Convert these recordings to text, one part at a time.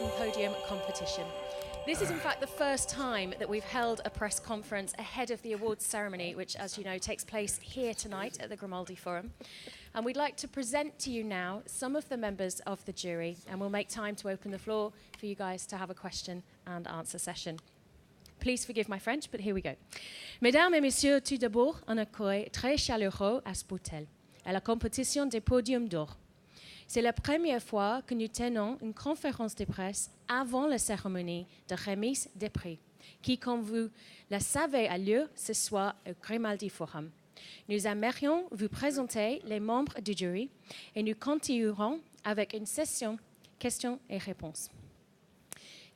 Golden Podium competition. This is in fact the first time that we've held a press conference ahead of the awards ceremony, which, as you know, takes place here tonight at the Grimaldi Forum. And we'd like to present to you now some of the members of the jury, and we'll make time to open the floor for you guys to have a question and answer session. Please forgive my French, but here we go. Mesdames et messieurs, tout d'abord, un accueil très chaleureux à Sportel, à la compétition des podiums d'or. C'est la première fois que nous tenons une conférence de presse avant la cérémonie de remise des prix, qui, comme vous le savez, a lieu ce soir au Grimaldi Forum. Nous aimerions vous présenter les membres du jury et nous continuerons avec une session questions et réponses.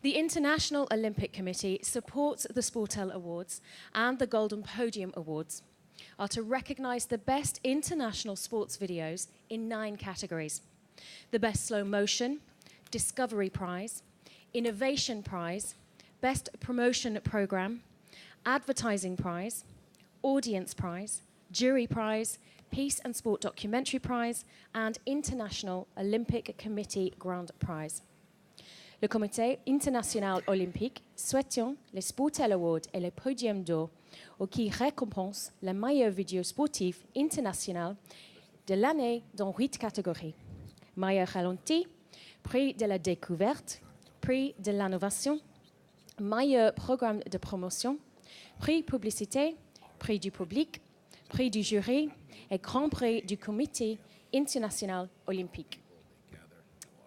The International Olympic Committee supports the Sportel Awards and the Golden Podium Awards are to recognise the best international sports videos in 9 categories. The Best Slow Motion, Discovery Prize, Innovation Prize, Best Promotion Programme, Advertising Prize, Audience Prize, Jury Prize, Peace and Sport Documentary Prize, and International Olympic Committee Grand Prize. Le Comité international olympique souhaitant les Sportel Awards et les Podiums d'or, qui récompense la meilleure vidéo sportive internationale de l'année dans 8 catégories. Meilleur ralenti, prix de la découverte, prix de l'innovation, meilleur programme de promotion, prix publicité, prix du public, prix du jury et grand prix du Comité international olympique.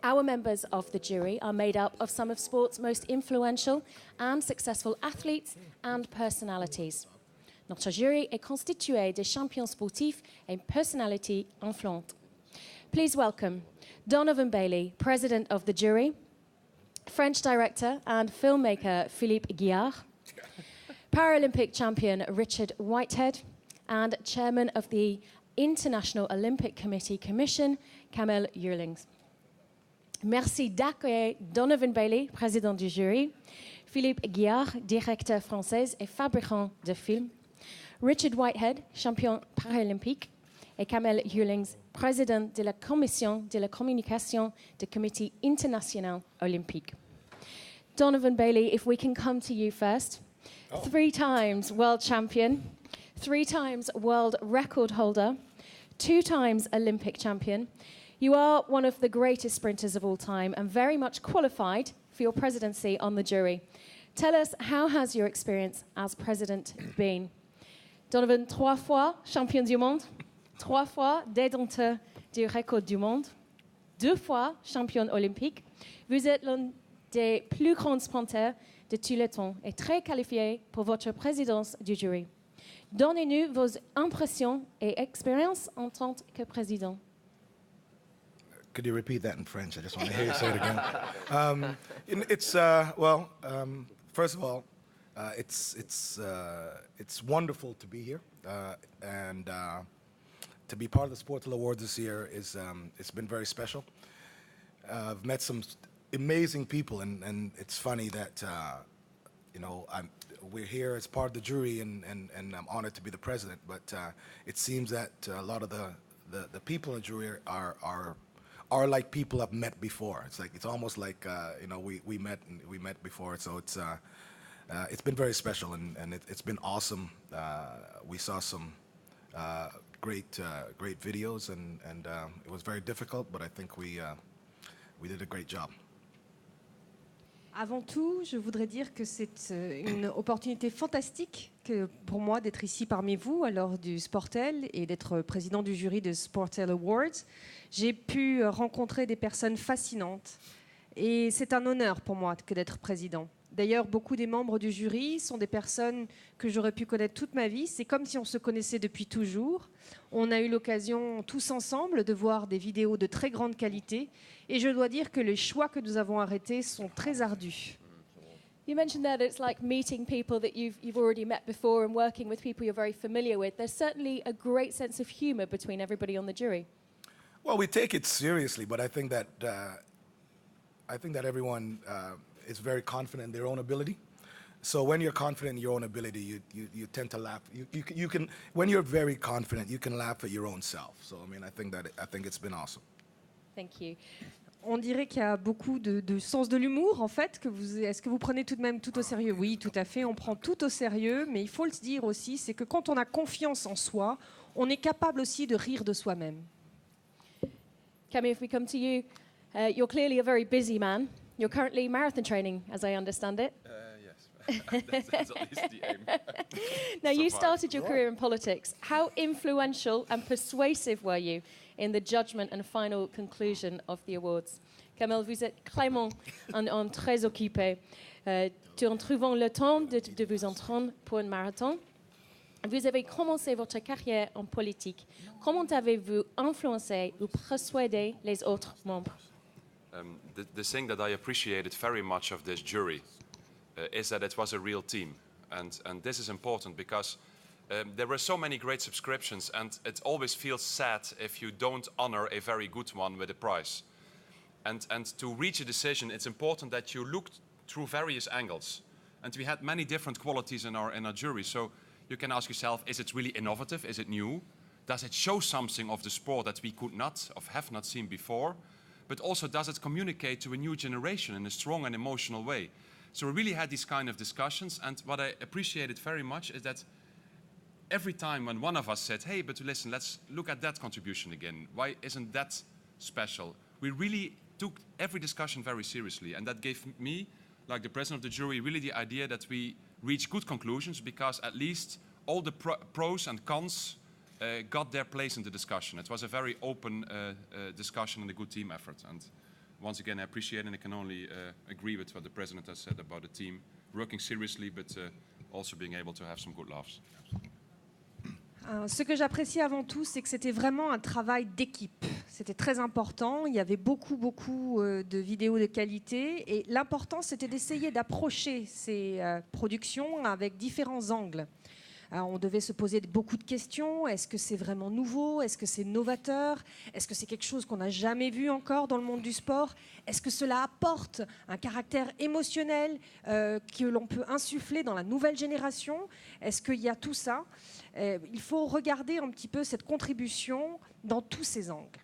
Our members of the jury are made up of some of sport's most influential and successful athletes and personalities. Notre jury est constitué de champions sportifs et personnalités influentes. Please welcome Donovan Bailey, President of the jury, French director and filmmaker Philippe Guillard, Paralympic champion Richard Whitehead, and Chairman of the International Olympic Committee Commission, Kamel Yearlings. Merci d'accueillir Donovan Bailey, président du jury, Philippe Guillard, directeur français et fabricant de films, Richard Whitehead, champion paralympique, et Kamel Yearlings, président de la commission de la communication du Comité international olympique. Donovan Bailey, if we can come to you first. 3 times world champion, 3 times world record holder, 2 times Olympic champion. You are one of the greatest sprinters of all time and very much qualified for your presidency on the jury. Tell us, how has your experience as president been? Donovan, 3 fois champion du monde, 3 fois détenteur du record du monde, 2 fois champion olympique. Vous êtes l'un des plus grands sprinteurs de tous les temps et très qualifié pour votre présidence du jury. Donnez-nous vos impressions et expériences en tant que président. Could you repeat that in French? I just want to hear you say it again. First of all, it's wonderful to be here, and to be part of the Sportel Awards this year is it's been very special. I've met some amazing people, and it's funny that we're here as part of the jury, and I'm honored to be the president. But it seems that a lot of the people in the jury are like people I've met before. It's almost like we met before. So it's been very special, and it's been awesome. We saw some great videos, and it was very difficult, but I think we did a great job. Avant tout, je voudrais dire que c'est une opportunité fantastique pour moi d'être ici parmi vous à l'heure du Sportel et d'être président du jury de Sportel Awards. J'ai pu rencontrer des personnes fascinantes et c'est un honneur pour moi que d'être président. D'ailleurs, beaucoup des membres du jury sont des personnes que j'aurais pu connaître toute ma vie. C'est comme si on se connaissait depuis toujours. On a eu l'occasion tous ensemble de voir des vidéos de très grande qualité. Et je dois dire que les choix que nous avons arrêtés sont très ardus. You mentioned that it's like meeting people that you've already met before and working with people you're very familiar with. There's certainly a great sense of humor between everybody on the jury. Well, we take it seriously, but I think that everyone is very confident in their own ability. So when you're confident in your own ability, you tend to laugh. You can when you're very confident, you can laugh at your own self. So I mean, I think it's been awesome. Thank you. On dirait qu'il y a beaucoup de sens de l'humour, en fait. Est-ce que vous prenez tout de même tout au sérieux? Oui, tout à fait, on prend tout au sérieux, mais il faut le dire aussi, c'est que quand on a confiance en soi, on est capable aussi de rire de soi-même. Camille, if we come to you, you're clearly a very busy man. You're currently marathon training, as I understand it. Yes, that's at least the aim. Now, you So far. started your career in politics. How influential and persuasive were you in the judgment and final conclusion of the awards? Camille, vous êtes clairement un homme très occupé. En trouvant le temps de vous entraîner pour un marathon, vous avez commencé votre carrière en politique. Comment avez-vous influencé ou persuadé les autres membres? The thing that I appreciated very much of this jury is that it was a real team. And this is important because there were so many great subscriptions, and it always feels sad if you don't honor a very good one with a prize. And to reach a decision, it's important that you look through various angles. And we had many different qualities in our jury. So you can ask yourself, is it really innovative? Is it new? Does it show something of the sport that we could not, or have not seen before? But also, does it communicate to a new generation in a strong and emotional way? So we really had these kind of discussions, and what I appreciated very much is that every time when one of us said, hey, but listen, let's look at that contribution again. Why isn't that special? We really took every discussion very seriously, and that gave me, like the president of the jury, really the idea that we reach good conclusions, because at least all the pros and cons got their place in the discussion. It was a very open discussion and a good team effort. And once again, I appreciate, and I can only agree with what the president has said about the team working seriously, but also being able to have some good laughs. Ce que j'apprécie avant tout, c'est que c'était vraiment un travail d'équipe. C'était très important. Il y avait beaucoup de vidéos de qualité. Et l'important, c'était d'essayer d'approcher ces productions avec différents angles. Alors, on devait se poser beaucoup de questions. Est-ce que c'est vraiment nouveau? Est-ce que c'est novateur? Est-ce que c'est quelque chose qu'on n'a jamais vu encore dans le monde du sport? Est-ce que cela apporte un caractère émotionnel que l'on peut insuffler dans la nouvelle génération? Est-ce qu'il y a tout ça? Il faut regarder un petit peu cette contribution dans tous ces angles.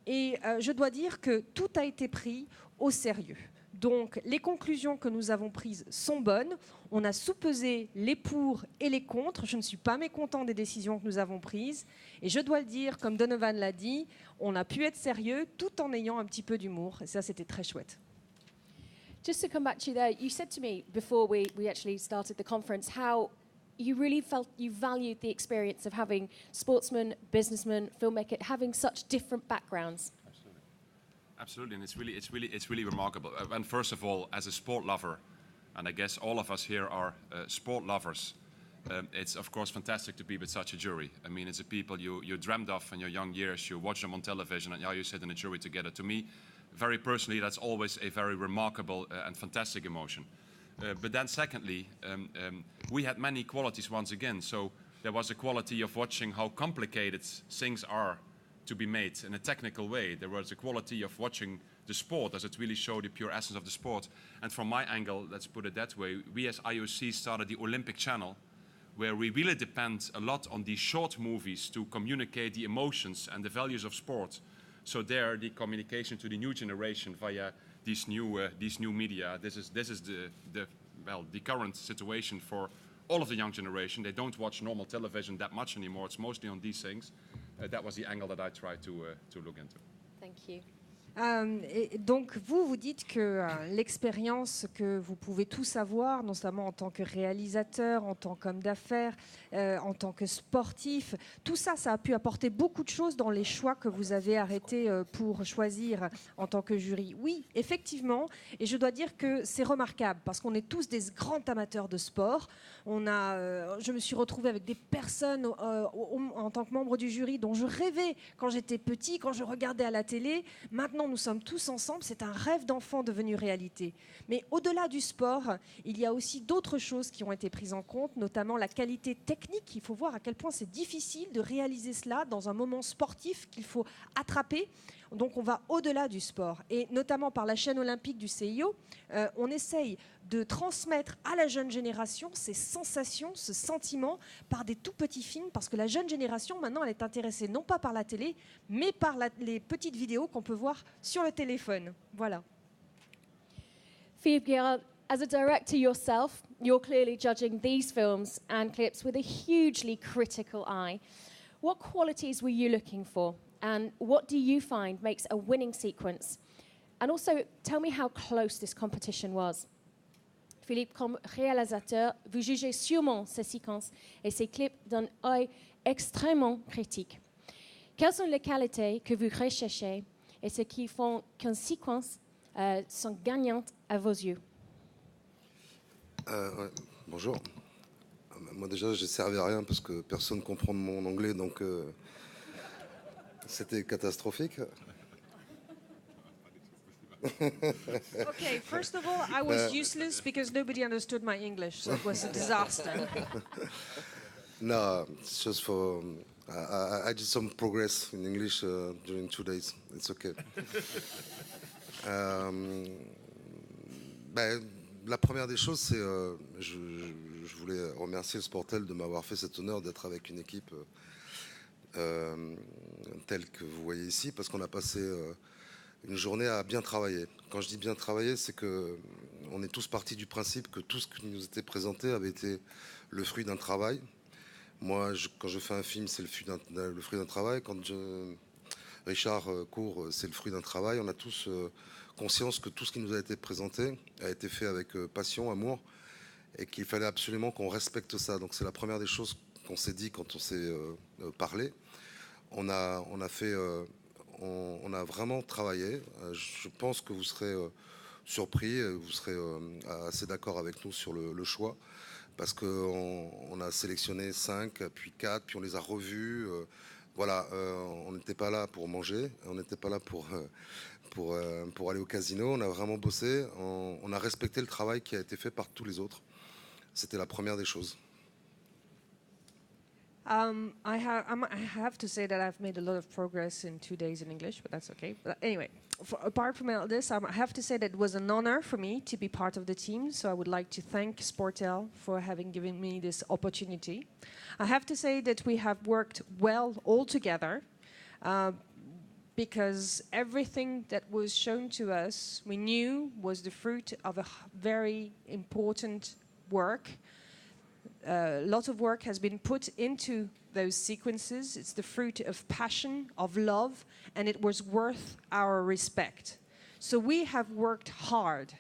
Et je dois dire que tout a été pris au sérieux. Donc, les conclusions que nous avons prises sont bonnes. On a soupesé les pour et les contre. Je ne suis pas mécontent des décisions que nous avons prises. Et je dois le dire, comme Donovan l'a dit, on a pu être sérieux tout en ayant un petit peu d'humour. Et ça, c'était très chouette. Just to come back to you there, you said to me before we actually started the conference how you really felt you valued the experience of having sportsmen, businessmen, filmmakers, having such different backgrounds. Absolutely, and it's really remarkable. And first of all, as a sport lover, and I guess all of us here are sport lovers, it's of course fantastic to be with such a jury. I mean, it's a people you dreamed of in your young years. You watch them on television, and now you sit in a jury together. To me, very personally, that's always a very remarkable and fantastic emotion. But then secondly, we had many qualities once again. So there was a quality of watching how complicated things are to be made in a technical way. There was a quality of watching the sport. Does it really show the pure essence of the sport? And from my angle, let's put it that way, we as IOC started the Olympic Channel, where we really depend a lot on these short movies to communicate the emotions and the values of sport. So there, the communication to the new generation via these new media. This is the current situation for all of the young generation. They don't watch normal television that much anymore. It's mostly on these things. That was the angle that I tried to look into. Thank you. Et donc, vous dites que l'expérience que vous pouvez tous avoir, non seulement en tant que réalisateur, en tant qu'homme d'affaires, en tant que sportif, tout ça, ça a pu apporter beaucoup de choses dans les choix que vous avez arrêtés pour choisir en tant que jury. Oui, effectivement, et je dois dire que c'est remarquable parce qu'on est tous des grands amateurs de sport. Je me suis retrouvée avec des personnes en tant que membre du jury dont je rêvais quand j'étais petit, quand je regardais à la télé. Maintenant, nous sommes tous ensemble, c'est un rêve d'enfant devenu réalité. Mais au-delà du sport, il y a aussi d'autres choses qui ont été prises en compte, notamment la qualité technique. Il faut voir à quel point c'est difficile de réaliser cela dans un moment sportif qu'il faut attraper. Donc on va au-delà du sport. Et notamment par la chaîne olympique du CIO, on essaye de transmettre à la jeune génération ces sensations, ce sentiment, par des tout petits films, parce que la jeune génération, maintenant, elle est intéressée non pas par la télé, mais par les petites vidéos qu'on peut voir sur le téléphone. Voilà. Philippe Guérin, as a director yourself, you're clearly judging these films and clips with a hugely critical eye. What qualities were you looking for? And what do you find makes a winning sequence? And also, tell me how close this competition was. Philippe, comme réalisateur, vous jugez sûrement ces séquences et ces clips d'un œil extrêmement critique. Quelles sont les qualités que vous recherchez et ce qui font qu'une séquence sont gagnantes à vos yeux? Ouais, bonjour. Moi déjà, je ne servais à rien parce que personne ne comprend mon anglais, donc c'était catastrophique. Okay, first of all, I was useless because nobody understood my English, so it was a disaster. No, it's just for... I did some progress in English during 2 days. It's okay. La première des choses, c'est je voulais remercier le Sportel de m'avoir fait cet honneur d'être avec une équipe telle que vous voyez ici, parce qu'on a passé une journée à bien travailler. Quand je dis bien travailler, c'est qu'on est tous partis du principe que tout ce qui nous était présenté avait été le fruit d'un travail. Moi, quand je fais un film, c'est le fruit d'un travail. Quand Richard court, c'est le fruit d'un travail. On a tous conscience que tout ce qui nous a été présenté a été fait avec passion, amour, et qu'il fallait absolument qu'on respecte ça. Donc c'est la première des choses qu'on s'est dit quand on s'est parlé. On a vraiment travaillé. Je pense que vous serez surpris, vous serez assez d'accord avec nous sur le choix, parce qu'on a sélectionné 5, puis 4, puis on les a revus. Voilà, on n'était pas là pour manger, on n'était pas là pour aller au casino. On a vraiment bossé, on a respecté le travail qui a été fait par tous les autres. C'était la première des choses. I have to say that I've made a lot of progress in 2 days in English, but that's okay. But anyway, apart from all this, I have to say that it was an honor for me to be part of the team. So I would like to thank Sportel for having given me this opportunity. I have to say that we have worked well all together, because everything that was shown to us, we knew was the fruit of a very important work. A lot of work has been put into those sequences. It's the fruit of passion, of love, and it was worth our respect. So we have worked hard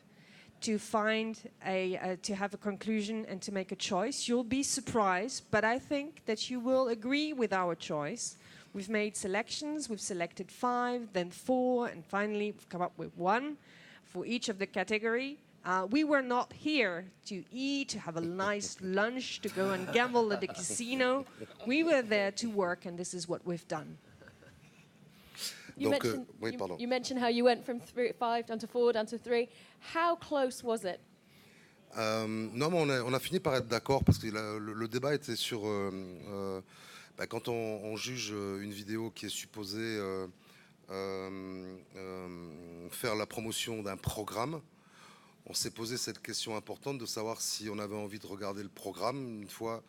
to find to have a conclusion and to make a choice. You'll be surprised, but I think that you will agree with our choice. We've made selections. We've selected 5, then 4, and finally we've come up with 1 for each of the category. We were not here to eat, to have a nice lunch, to go and gamble at the casino. We were there to work, and this is what we've done. You mentioned how you went from 5 down to 4, down to 3. How close was it? Non, mais on a fini par être d'accord, parce que le débat était sur... quand on juge une vidéo qui est supposée faire la promotion d'un programme, on s'est posé cette question importante de savoir si on avait envie de regarder le programme une fois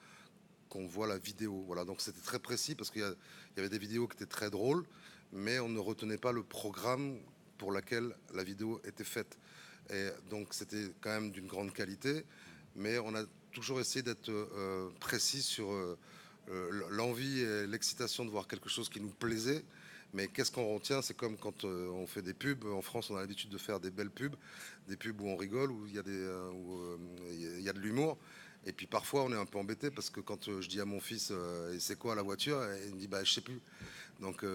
qu'on voit la vidéo. Voilà, donc c'était très précis, parce qu'il y avait des vidéos qui étaient très drôles, mais on ne retenait pas le programme pour lequel la vidéo était faite. Et donc c'était quand même d'une grande qualité, mais on a toujours essayé d'être précis sur l'envie et l'excitation de voir quelque chose qui nous plaisait. Mais qu'est-ce qu'on retient? C'est comme quand on fait des pubs. En France, on a l'habitude de faire des belles pubs, des pubs où on rigole, où il y a de l'humour. Et puis parfois, on est un peu embêté, parce que quand je dis à mon fils et c'est quoi la voiture, il me dit je sais plus. Donc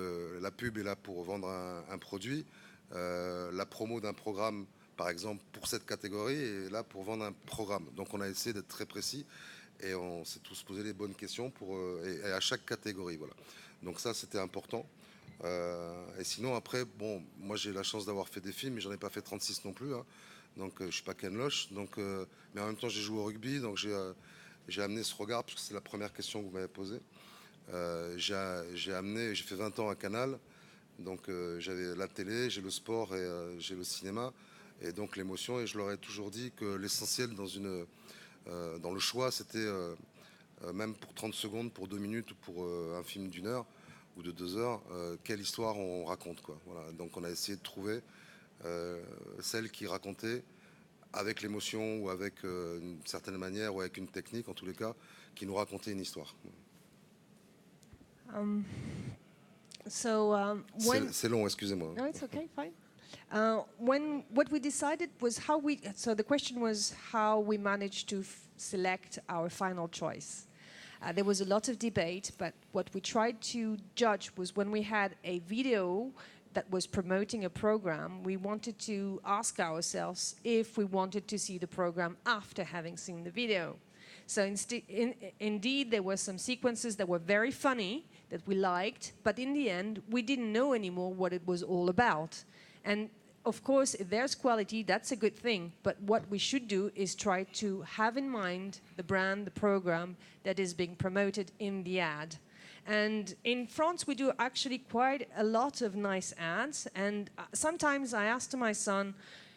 la pub est là pour vendre un produit. La promo d'un programme, par exemple, pour cette catégorie, est là pour vendre un programme. Donc on a essayé d'être très précis, et on s'est tous posé les bonnes questions et à chaque catégorie. Voilà. Donc ça, c'était important. Et sinon, après, bon, moi j'ai la chance d'avoir fait des films, mais j'en ai pas fait 36 non plus. Hein. Donc je suis pas Ken Loach. Donc, mais en même temps, j'ai joué au rugby, donc j'ai amené ce regard, parce que c'est la première question que vous m'avez posée. J'ai fait 20 ans à Canal. Donc j'avais la télé, j'ai le sport et j'ai le cinéma. Et donc l'émotion, et je leur ai toujours dit que l'essentiel dans le choix, c'était même pour 30 secondes, pour 2 minutes ou pour un film d'1 heure ou de 2 heures, quelle histoire on raconte, quoi. Voilà. Donc on a essayé de trouver celle qui racontait avec l'émotion ou avec une certaine manière ou avec une technique, en tous les cas, qui nous racontait une histoire. C'est long, excusez-moi. No, it's okay, fine. What we decided was so the question was how we managed to select our final choice. There was a lot of debate, but what we tried to judge was when we had a video that was promoting a program, we wanted to ask ourselves if we wanted to see the program after having seen the video. So indeed, there were some sequences that were very funny, that we liked, but in the end, we didn't know anymore what it was all about. And of course, if there's quality, that's a good thing, but what we should do is try to have in mind the brand, the program that is being promoted in the ad. And in France, we do actually quite a lot of nice ads, and sometimes I ask to my son,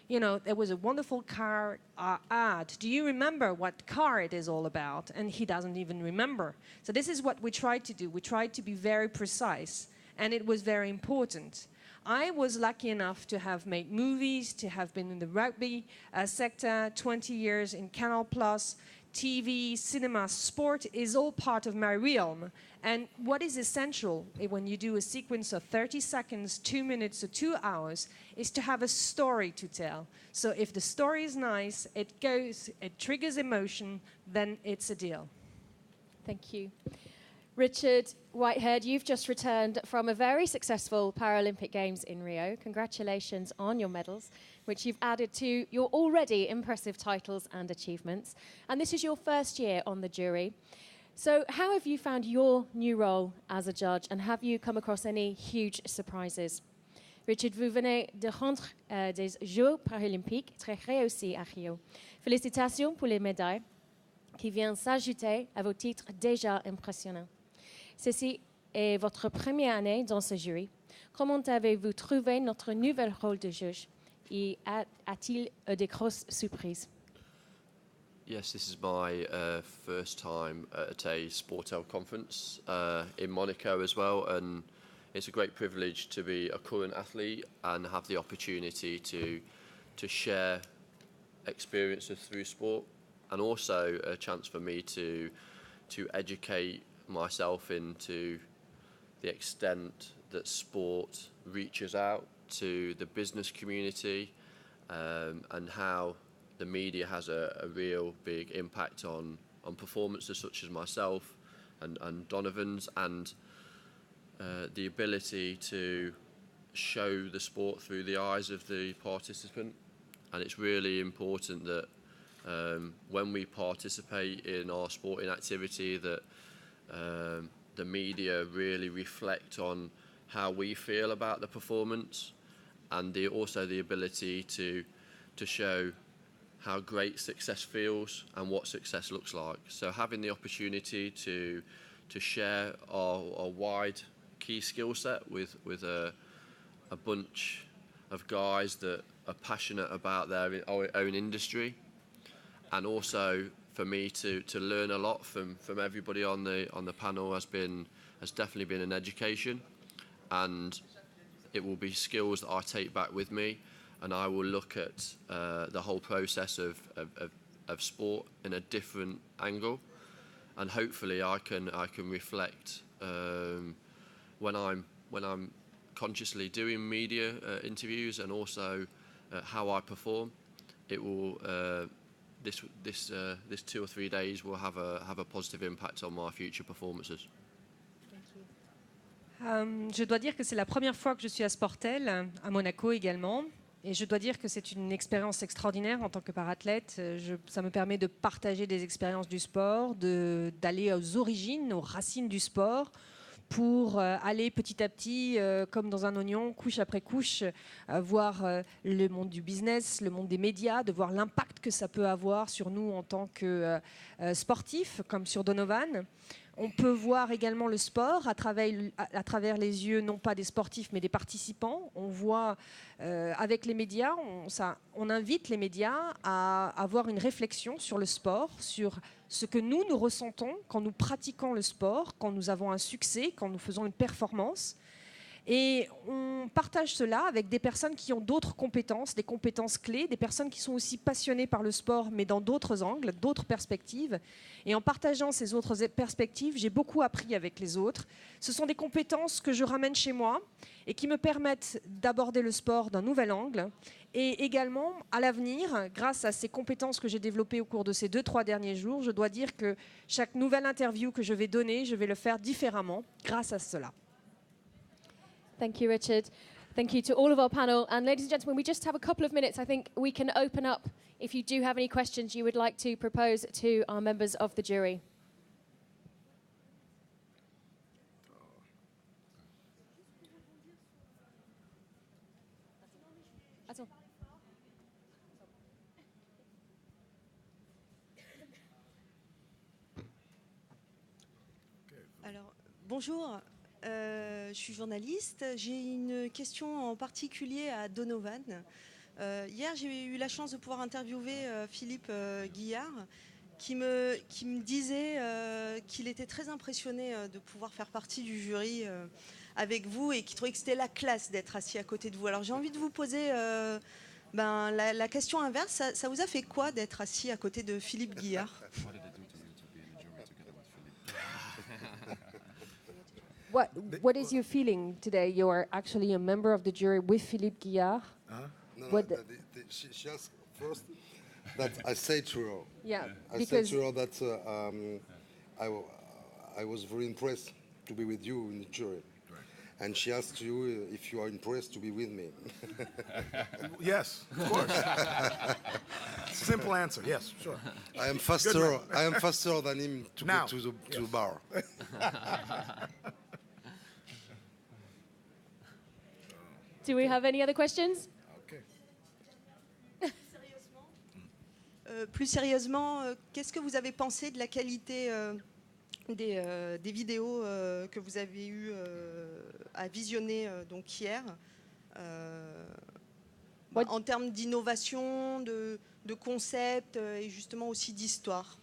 you know, there was a wonderful car ad. Do you remember what car it is all about? And he doesn't even remember. So this is what we tried to do. We tried to be very precise, and it was very important. I was lucky enough to have made movies, to have been in the rugby sector, 20 years in Canal+, TV, cinema, sport is all part of my realm. And what is essential when you do a sequence of 30 seconds, 2 minutes or 2 hours is to have a story to tell. So if the story is nice, it triggers emotion, then it's a deal. Thank you. Richard Whitehead, you've just returned from a very successful Paralympic Games in Rio. Congratulations on your medals, which you've added to your already impressive titles and achievements. And this is your first year on the jury. So how have you found your new role as a judge, and have you come across any huge surprises? Richard, vous venez de rendre des Jeux paralympiques très réussis à Rio. Félicitations pour les médailles qui viennent s'ajouter à vos titres déjà impressionnants. Ceci est votre première année dans ce jury. Comment avez-vous trouvé notre nouvel rôle de juge? Et a-t-il des grosses surprises? Yes, this is my first time at a Sportel conference in Monaco as well, and it's a great privilege to be a current athlete and have the opportunity to share experiences through sport, and also a chance for me to educate myself into the extent that sport reaches out to the business community, and how the media has a real big impact on performances such as myself and Donovan's, and the ability to show the sport through the eyes of the participant. And it's really important that when we participate in our sporting activity, that the media really reflect on how we feel about the performance, and also the ability to show how great success feels and what success looks like. So having the opportunity to share our wide key skill set with a bunch of guys that are passionate about their own industry, and also for me to learn a lot from everybody on the panel has definitely been an education, and it will be skills that I take back with me, and I will look at the whole process of sport in a different angle, and hopefully I can reflect when I'm consciously doing media interviews, and also how I perform. It will this 2 or 3 days will have a positive impact on my future performances. Je dois dire que c'est la première fois que je suis à Sportel, à Monaco également. Et je dois dire que c'est une expérience extraordinaire en tant que parathlète. Ça me permet de partager des expériences du sport, d'aller aux origines, aux racines du sport, pour aller petit à petit, comme dans un oignon, couche après couche, voir le monde du business, le monde des médias, de voir l'impact que ça peut avoir sur nous en tant que sportifs, comme sur Donovan. On peut voir également le sport à travers les yeux, non pas des sportifs, mais des participants. On voit avec les médias, on invite les médias à avoir une réflexion sur le sport, sur ce que nous ressentons quand nous pratiquons le sport, quand nous avons un succès, quand nous faisons une performance. Et on partage cela avec des personnes qui ont d'autres compétences, des compétences clés, des personnes qui sont aussi passionnées par le sport, mais dans d'autres angles, d'autres perspectives. Et en partageant ces autres perspectives, j'ai beaucoup appris avec les autres. Ce sont des compétences que je ramène chez moi et qui me permettent d'aborder le sport d'un nouvel angle. Et également, à l'avenir, grâce à ces compétences que j'ai développées au cours de ces 2-3 derniers jours, je dois dire que chaque nouvelle interview que je vais donner, je vais le faire différemment grâce à cela. Thank you, Richard. Thank you to all of our panel. And ladies and gentlemen, we just have a couple of minutes. I think we can open up if you do have any questions you would like to propose to our members of the jury. That's all. Alors, bonjour. Je suis journaliste. J'ai une question en particulier à Donovan. Hier, j'ai eu la chance de pouvoir interviewer Philippe Guillard, qui me disait qu'il était très impressionné de pouvoir faire partie du jury avec vous et qu'il trouvait que c'était la classe d'être assis à côté de vous. Alors, j'ai envie de vous poser la question inverse. Ça vous a fait quoi d'être assis à côté de Philippe Guillard ? What is your feeling today? You are actually a member of the jury with Philippe Guillard. No, she asked first that I say to her. Yeah, I said to her that I was very impressed to be with you in the jury. Right. And she asked you if you are impressed to be with me. Yes, of course. Simple answer. Yes, sure. I am faster than him to Now, get to the bar. Do we have any other questions? Okay. Plus sérieusement, qu'est-ce que vous avez pensé de la qualité des vidéos que vous avez eu à visionner donc hier en termes d'innovation, de concept et justement aussi d'histoire?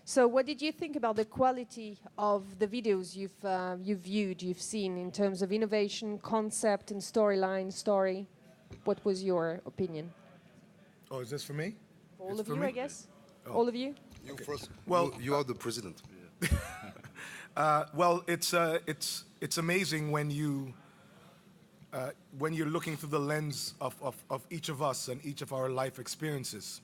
So, what did you think about the quality of the videos you've seen in terms of innovation, concept, and story? What was your opinion? Oh, is this for me? All It's of for you, me? I guess. Oh. All of you. You first. Well, you are the president. Well, it's amazing when you're looking through the lens of each of us and each of our life experiences.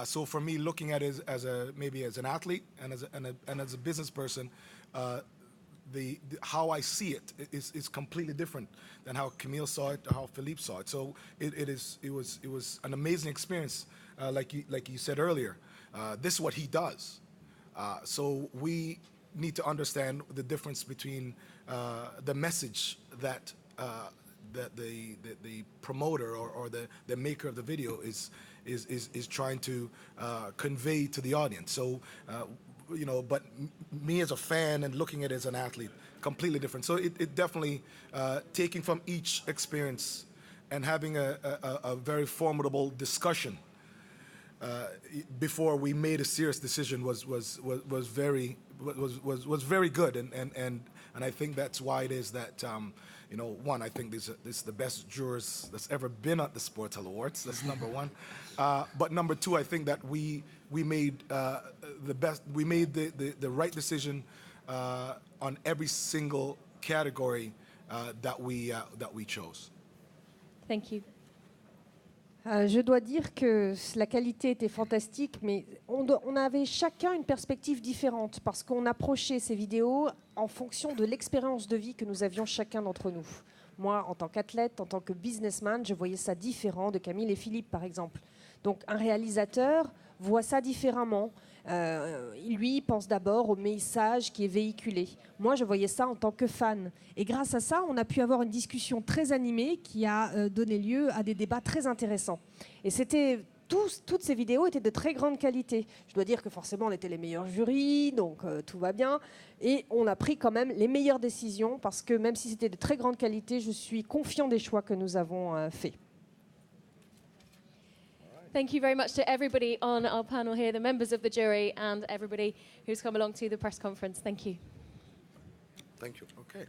So for me, looking at it as an athlete and as a business person, how I see it is completely different than how Camille saw it or how Philippe saw it. So it was an amazing experience, like you said earlier. This is what he does. So we need to understand the difference between the message that the promoter or the maker of the video is trying to convey to the audience. So, but me as a fan and looking at it as an athlete, completely different. So it definitely, taking from each experience and having a very formidable discussion before we made a serious decision was very good. And I think that's why it is that, one, I think this is the best jurors that's ever been at the Sportel Awards. That's number one. But number two, I think that we made the right decision on every single category that we chose. Thank you. Je dois dire que la qualité était fantastique, mais on avait chacun une perspective différente parce qu'on approchait ces vidéos en fonction de l'expérience de vie que nous avions chacun d'entre nous. Moi, en tant qu'athlète, en tant que businessman, je voyais ça différent de Camille et Philippe, par exemple. Donc, un réalisateur voit ça différemment. Lui pense d'abord au message qui est véhiculé. Moi, je voyais ça en tant que fan. Et grâce à ça, on a pu avoir une discussion très animée qui a donné lieu à des débats très intéressants. Et c'était toutes ces vidéos étaient de très grande qualité. Je dois dire que forcément, on était les meilleurs jurys, donc tout va bien. Et on a pris quand même les meilleures décisions parce que même si c'était de très grande qualité, je suis confiant des choix que nous avons faits. Thank you very much to everybody on our panel here, the members of the jury and everybody who's come along to the press conference. Thank you. Thank you. Okay.